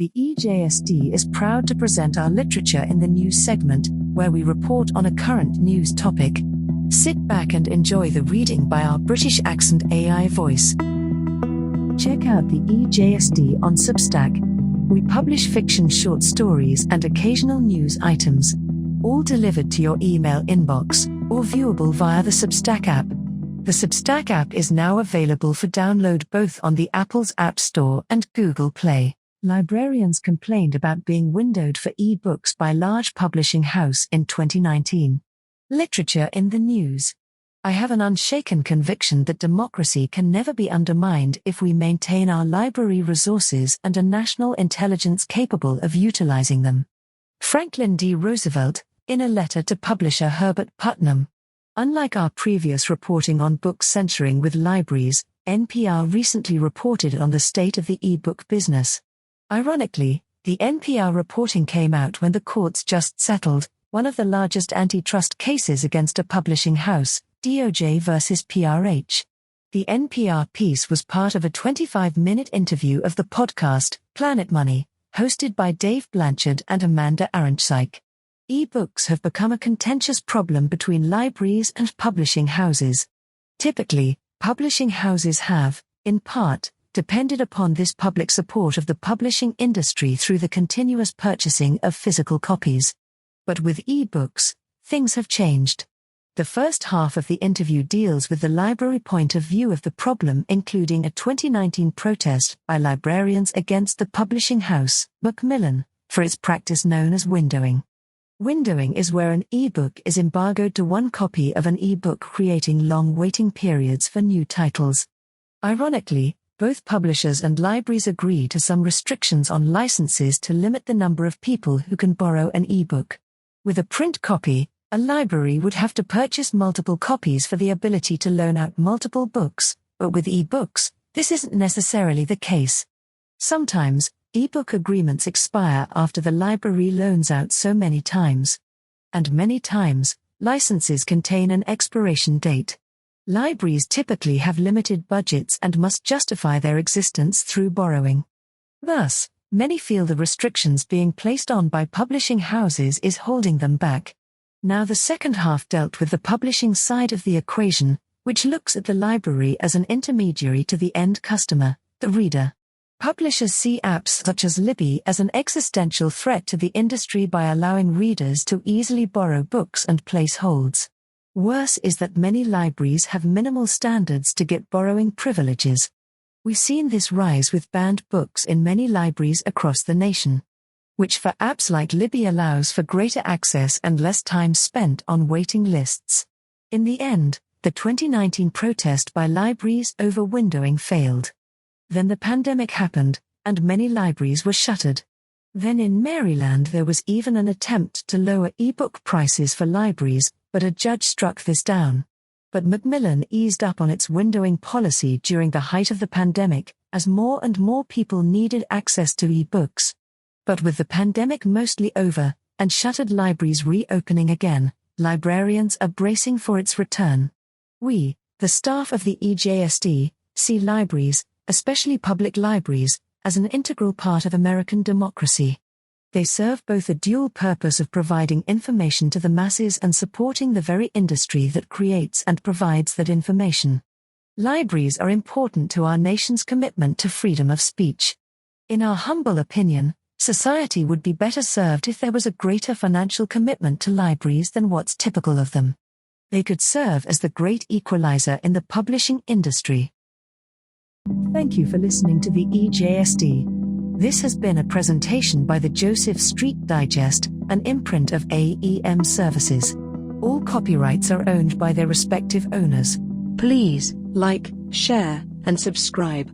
The E-JSD is proud to present our Literature in the News segment, where we report on a current news topic. Sit back and enjoy the reading by our British accent AI voice. Check out the E-JSD on Substack. We publish fiction, short stories, and occasional news items, all delivered to your email inbox, or viewable via the Substack app. The Substack app is now available for download both on the Apple's App Store and Google Play. Librarians complained about being windowed for e-books by large publishing house in 2019. Literature in the news. I have an unshaken conviction that democracy can never be undermined if we maintain our library resources and a national intelligence capable of utilizing them. Franklin D. Roosevelt, in a letter to publisher Herbert Putnam. Unlike our previous reporting on book censoring with libraries, NPR recently reported on the state of the e-book business. Ironically, the NPR reporting came out when the courts just settled one of the largest antitrust cases against a publishing house, DOJ versus PRH. The NPR piece was part of a 25-minute interview of the podcast, Planet Money, hosted by Dave Blanchard and Amanda Aronczyk. E-books have become a contentious problem between libraries and publishing houses. Typically, publishing houses have, in part, depended upon this public support of the publishing industry through the continuous purchasing of physical copies. But with e-books, things have changed. The first half of the interview deals with the library point of view of the problem, including a 2019 protest by librarians against the publishing house, Mcmillian, for its practice known as windowing. Windowing is where an e-book is embargoed to one copy of an e-book, creating long waiting periods for new titles. Ironically, both publishers and libraries agree to some restrictions on licenses to limit the number of people who can borrow an e-book. With a print copy, a library would have to purchase multiple copies for the ability to loan out multiple books, but with e-books, this isn't necessarily the case. Sometimes, e-book agreements expire after the library loans out so many times. And many times, licenses contain an expiration date. Libraries typically have limited budgets and must justify their existence through borrowing. Thus, many feel the restrictions being placed on by publishing houses is holding them back. Now the second half dealt with the publishing side of the equation, which looks at the library as an intermediary to the end customer, the reader. Publishers see apps such as Libby as an existential threat to the industry by allowing readers to easily borrow books and place holds. Worse is that many libraries have minimal standards to get borrowing privileges. We've seen this rise with banned books in many libraries across the nation, which for apps like Libby allows for greater access and less time spent on waiting lists. In the end, the 2019 protest by libraries over windowing failed. Then the pandemic happened, and many libraries were shuttered. Then in Maryland there was even an attempt to lower e-book prices for libraries, but a judge struck this down. But Mcmillian eased up on its windowing policy during the height of the pandemic, as more and more people needed access to e-books. But with the pandemic mostly over, and shuttered libraries reopening again, librarians are bracing for its return. We, the staff of the E-JSD, see libraries, especially public libraries, as an integral part of American democracy. They serve both a dual purpose of providing information to the masses and supporting the very industry that creates and provides that information. Libraries are important to our nation's commitment to freedom of speech. In our humble opinion, society would be better served if there was a greater financial commitment to libraries than what's typical of them. They could serve as the great equalizer in the publishing industry. Thank you for listening to the E-JSD. This has been a presentation by the Joseph Street Digest, an imprint of AEM Services. All copyrights are owned by their respective owners. Please like, share, and subscribe.